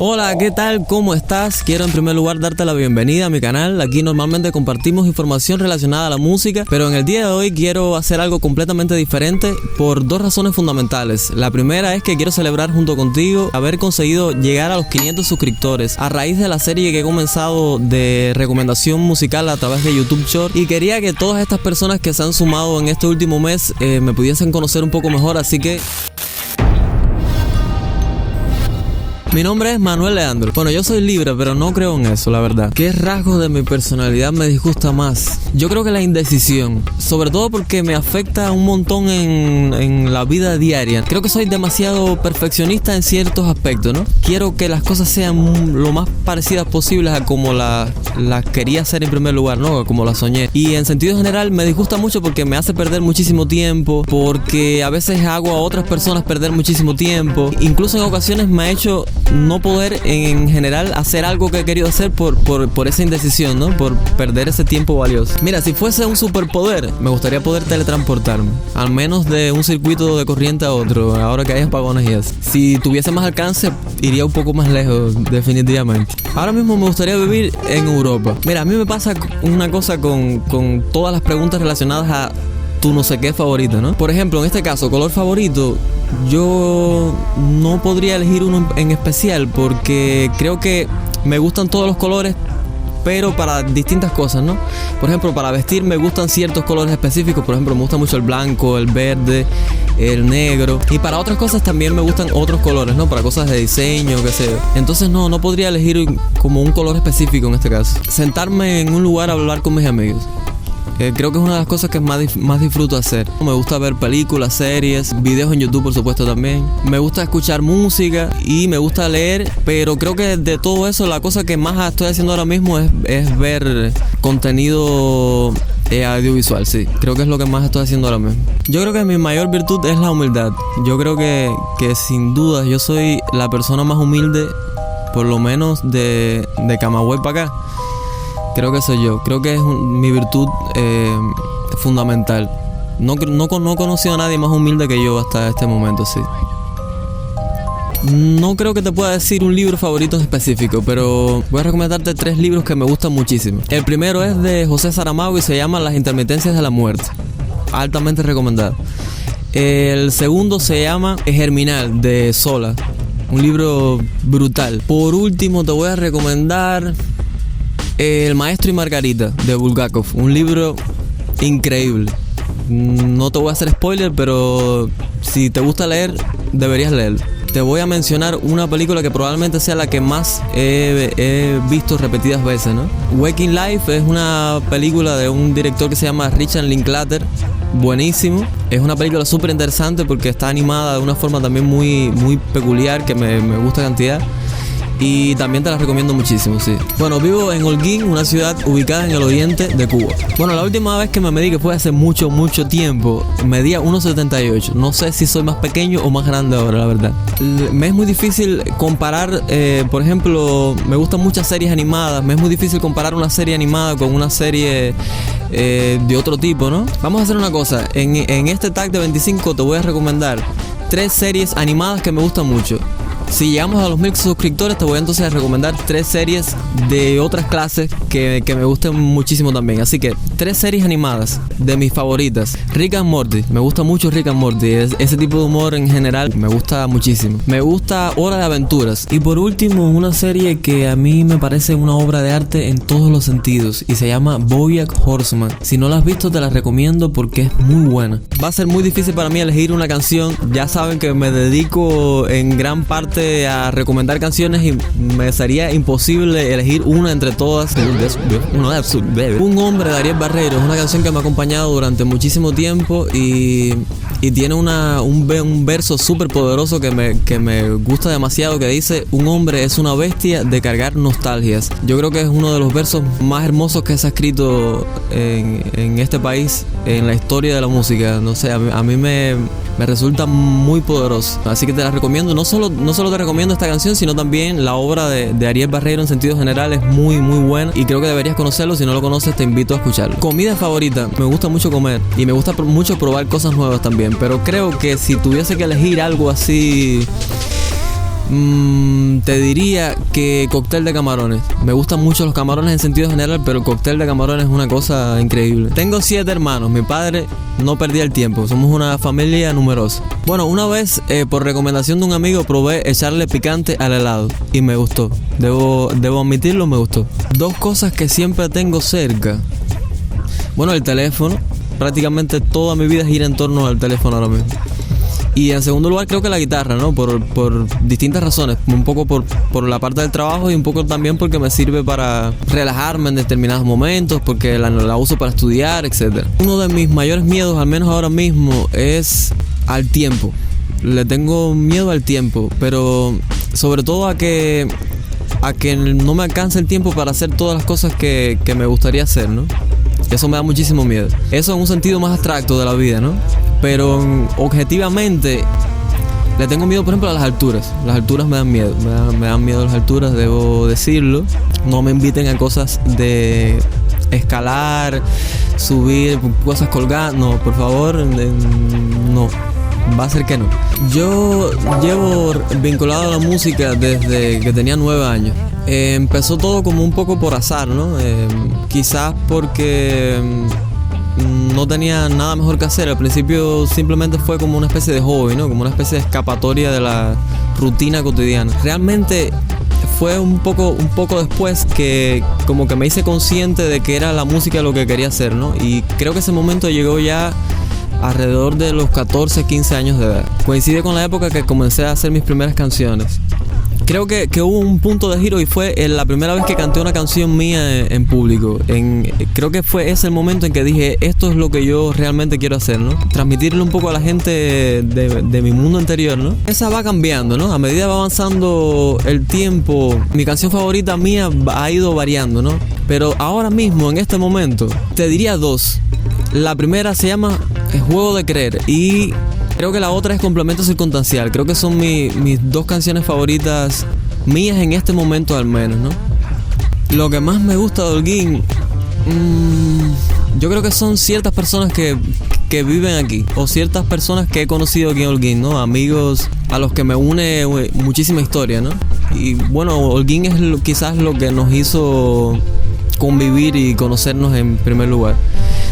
Hola, ¿qué tal? ¿Cómo estás? Quiero en primer lugar darte la bienvenida a mi canal. Aquí normalmente compartimos información relacionada a la música, pero en el día de hoy quiero hacer algo completamente diferente por dos razones fundamentales. La primera es que quiero celebrar junto contigo haber conseguido llegar a los 500 suscriptores a raíz de la serie que he comenzado de recomendación musical a través de YouTube Short, y quería que todas estas personas que se han sumado en este último mes me pudiesen conocer un poco mejor, así que... Mi nombre es Manuel Leandro. Bueno, yo soy libre, pero no creo en eso, la verdad. ¿Qué rasgo de mi personalidad me disgusta más? Yo creo que la indecisión, sobre todo porque me afecta un montón en la vida diaria. Creo que soy demasiado perfeccionista en ciertos aspectos, ¿no? Quiero que las cosas sean lo más parecidas posibles a como las quería hacer en primer lugar, ¿no? Como las soñé. Y en sentido general me disgusta mucho porque me hace perder muchísimo tiempo, porque a veces hago a otras personas perder muchísimo tiempo. Incluso en ocasiones me ha hecho no poder en general hacer algo que he querido hacer por esa indecisión, ¿no? Por perder ese tiempo valioso. Mira, si fuese un superpoder, me gustaría poder teletransportarme, al menos de un circuito de corriente a otro, ahora que hay apagones y eso. Si tuviese más alcance, iría un poco más lejos, definitivamente. Ahora mismo me gustaría vivir en Europa. Mira, a mí me pasa una cosa con todas las preguntas relacionadas a tu no sé qué favorito, ¿no? Por ejemplo, en este caso, color favorito, yo no podría elegir uno en especial porque creo que me gustan todos los colores, pero para distintas cosas, ¿no? Por ejemplo, para vestir me gustan ciertos colores específicos. Por ejemplo, me gusta mucho el blanco, el verde, el negro. Y para otras cosas también me gustan otros colores, ¿no? Para cosas de diseño, qué sé yo. Entonces no podría elegir como un color específico en este caso. Sentarme en un lugar a hablar con mis amigos. Creo que es una de las cosas que más disfruto hacer. Me gusta ver películas, series, videos en YouTube, por supuesto, también. Me gusta escuchar música y me gusta leer, pero creo que de todo eso la cosa que más estoy haciendo ahora mismo es ver contenido audiovisual, sí. Creo que es lo que más estoy haciendo ahora mismo. Yo creo que mi mayor virtud es la humildad. Yo creo que sin duda yo soy la persona más humilde, por lo menos de Camagüey para acá. Creo que soy yo. Creo que es mi virtud fundamental. No he conocido a nadie más humilde que yo hasta este momento, sí. No creo que te pueda decir un libro favorito en específico, pero voy a recomendarte 3 libros que me gustan muchísimo. El primero es de José Saramago y se llama Las intermitencias de la muerte. Altamente recomendado. El segundo se llama Germinal, de Zola. Un libro brutal. Por último te voy a recomendar El maestro y Margarita, de Bulgakov. Un libro increíble. No te voy a hacer spoiler, pero si te gusta leer, deberías leerlo. Te voy a mencionar una película que probablemente sea la que más he visto repetidas veces, ¿no? Waking Life es una película de un director que se llama Richard Linklater. Buenísimo. Es una película súper interesante porque está animada de una forma también muy peculiar que me gusta cantidad. Y también te la recomiendo muchísimo, sí. Bueno, vivo en Holguín, una ciudad ubicada en el oriente de Cuba. Bueno, la última vez que me medí, que fue hace mucho tiempo, medía 1,78. No sé si soy más pequeño o más grande ahora, la verdad. Me es muy difícil comparar, por ejemplo, me gustan muchas series animadas. Me es muy difícil comparar una serie animada con una serie de otro tipo, ¿no? Vamos a hacer una cosa. En este tag de 25 te voy a recomendar 3 series animadas que me gustan mucho. Si llegamos a los 1000 suscriptores, te voy entonces a recomendar 3 series de otras clases que me gustan muchísimo también. Así que 3 series animadas de mis favoritas. Rick and Morty, me gusta mucho Rick and Morty. Ese tipo de humor en general me gusta muchísimo. Me gusta Hora de Aventuras. Y por último, una serie que a mí me parece una obra de arte en todos los sentidos y se llama BoJack Horseman. Si no la has visto, te la recomiendo porque es muy buena. Va a ser muy difícil para mí elegir una canción. Ya saben que me dedico en gran parte a recomendar canciones y me sería imposible elegir una entre todas. Un hombre de Ariel Barreiro es una canción que me ha acompañado durante muchísimo tiempo y tiene un verso súper poderoso que me gusta demasiado, que dice: un hombre es una bestia de cargar nostalgias. Yo creo que es uno de los versos más hermosos que se ha escrito en este país, en la historia de la música. No sé, a mí me resulta muy poderoso, así que te la recomiendo. No solo te recomiendo esta canción, sino también la obra de Ariel Barreiro en sentido general. Es muy buena y creo que deberías conocerlo. Si no lo conoces, te invito a escucharlo. Comida favorita, me gusta mucho comer y me gusta mucho probar cosas nuevas también, pero creo que si tuviese que elegir algo así Te diría que cóctel de camarones. Me gustan mucho los camarones en sentido general, pero el cóctel de camarones es una cosa increíble. Tengo 7 hermanos, mi padre no perdía el tiempo, somos una familia numerosa. Bueno, una vez por recomendación de un amigo probé echarle picante al helado y me gustó. Debo admitirlo, me gustó. 2 cosas que siempre tengo cerca. Bueno, el teléfono. Prácticamente toda mi vida gira en torno al teléfono ahora mismo. Y en segundo lugar creo que la guitarra, ¿no? Por distintas razones. Un poco por la parte del trabajo y un poco también porque me sirve para relajarme en determinados momentos, porque la uso para estudiar, etc. Uno de mis mayores miedos, al menos ahora mismo, es al tiempo. Le tengo miedo al tiempo, pero sobre todo a que no me alcance el tiempo para hacer todas las cosas que me gustaría hacer, ¿no? Eso me da muchísimo miedo. Eso en un sentido más abstracto de la vida, ¿no? Pero objetivamente le tengo miedo, por ejemplo, a las alturas. Las alturas me dan miedo. Me dan miedo las alturas, debo decirlo. No me inviten a cosas de escalar, subir, cosas colgadas. No, por favor, no. Va a ser que no. Yo llevo vinculado a la música desde que tenía 9 años. Empezó todo como un poco por azar, ¿no? Quizás porque no tenía nada mejor que hacer. Al principio simplemente fue como una especie de hobby, ¿no? Como una especie de escapatoria de la rutina cotidiana. Realmente fue un poco después que como que me hice consciente de que era la música lo que quería hacer, ¿no? Y creo que ese momento llegó ya alrededor de los 14, 15 años de edad. Coincide con la época que comencé a hacer mis primeras canciones. Creo que hubo un punto de giro y fue la primera vez que canté una canción mía en público. Creo que fue ese el momento en que dije, esto es lo que yo realmente quiero hacer, ¿no? Transmitirle un poco a la gente de mi mundo interior, ¿no? Esa va cambiando, ¿no? A medida va avanzando el tiempo, mi canción favorita mía ha ido variando, ¿no? Pero ahora mismo, en este momento, te diría 2. La primera se llama Juego de Creer y creo que la otra es Complemento Circunstancial. Creo que son mis 2 canciones favoritas mías en este momento al menos, ¿no? Lo que más me gusta de Holguín, yo creo que son ciertas personas que viven aquí o ciertas personas que he conocido aquí en Holguín, ¿no? Amigos a los que me une muchísima historia, ¿no? Y bueno, Holguín es quizás lo que nos hizo convivir y conocernos en primer lugar.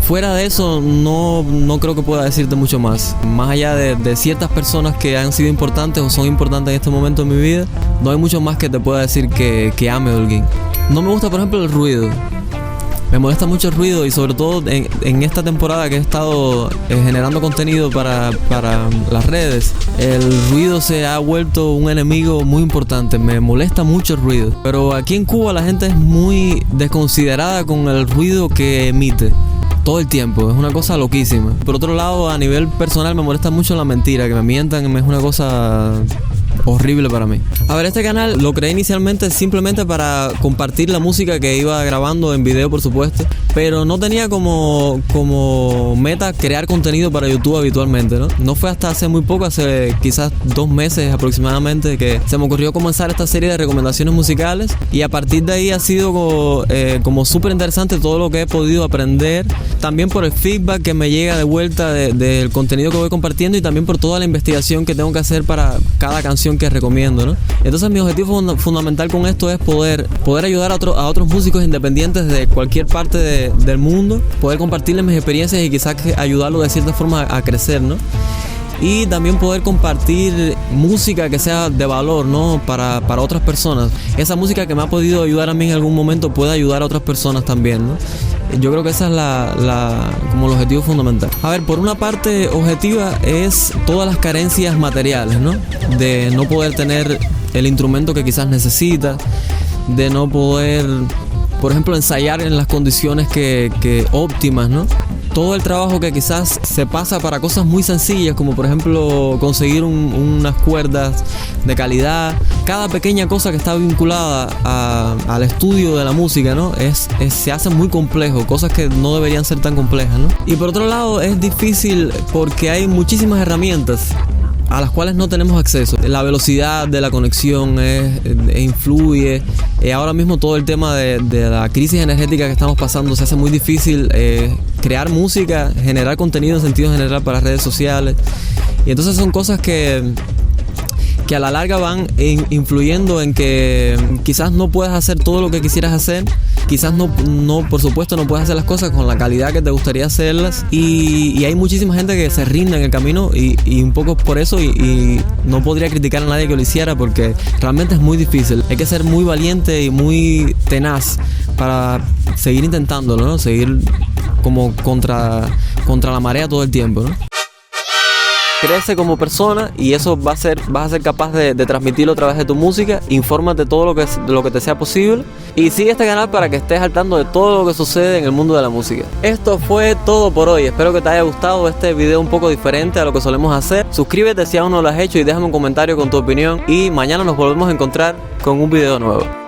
Fuera de eso, no creo que pueda decirte mucho más. Más allá de ciertas personas que han sido importantes o son importantes en este momento de mi vida, no hay mucho más que te pueda decir que ame Holguín. No me gusta, por ejemplo, el ruido. Me molesta mucho el ruido y sobre todo en esta temporada que he estado generando contenido para las redes, el ruido se ha vuelto un enemigo muy importante. Me molesta mucho el ruido. Pero aquí en Cuba la gente es muy desconsiderada con el ruido que emite. Todo el tiempo, es una cosa loquísima. Por otro lado, a nivel personal me molesta mucho la mentira, que me mientan, es una cosa horrible para mí. A ver, este canal lo creé inicialmente simplemente para compartir la música que iba grabando en video, por supuesto, pero no tenía como meta crear contenido para YouTube habitualmente, ¿no? No fue hasta hace muy poco, hace quizás 2 meses aproximadamente, que se me ocurrió comenzar esta serie de recomendaciones musicales y a partir de ahí ha sido como súper interesante todo lo que he podido aprender, también por el feedback que me llega de vuelta del contenido que voy compartiendo y también por toda la investigación que tengo que hacer para cada canción que recomiendo, ¿no? Entonces mi objetivo fundamental con esto es poder ayudar a otros músicos independientes de cualquier parte del mundo, poder compartirles mis experiencias y quizás ayudarlos de cierta forma a crecer, ¿no? Y también poder compartir música que sea de valor, ¿no? Para otras personas. Esa música que me ha podido ayudar a mí en algún momento puede ayudar a otras personas también, ¿no? Yo creo que esa es como el objetivo fundamental. A ver, por una parte objetiva es todas las carencias materiales, ¿no? De no poder tener el instrumento que quizás necesita, de no poder, por ejemplo, ensayar en las condiciones que óptimas, ¿no? Todo el trabajo que quizás se pasa para cosas muy sencillas, como por ejemplo conseguir unas cuerdas de calidad. Cada pequeña cosa que está vinculada al estudio de la música, ¿no? Se hace muy complejo, cosas que no deberían ser tan complejas, ¿no? Y por otro lado es difícil porque hay muchísimas herramientas a las cuales no tenemos acceso. La velocidad de la conexión influye. Ahora mismo todo el tema de la crisis energética que estamos pasando se hace muy difícil crear música, generar contenido en sentido general para redes sociales. Y entonces son cosas que que a la larga van influyendo en que quizás no puedas hacer todo lo que quisieras hacer, quizás no, por supuesto no puedes hacer las cosas con la calidad que te gustaría hacerlas, y hay muchísima gente que se rinde en el camino, y un poco por eso, y no podría criticar a nadie que lo hiciera, porque realmente es muy difícil. Hay que ser muy valiente y muy tenaz para seguir intentándolo, ¿no? Seguir como contra la marea todo el tiempo, ¿no? Crece como persona, y eso vas a ser capaz de transmitirlo a través de tu música. Infórmate todo lo que te sea posible, y sigue este canal para que estés al tanto de todo lo que sucede en el mundo de la música. Esto fue todo por hoy. Espero que te haya gustado este video un poco diferente a lo que solemos hacer. Suscríbete si aún no lo has hecho y déjame un comentario con tu opinión, y mañana nos volvemos a encontrar con un video nuevo.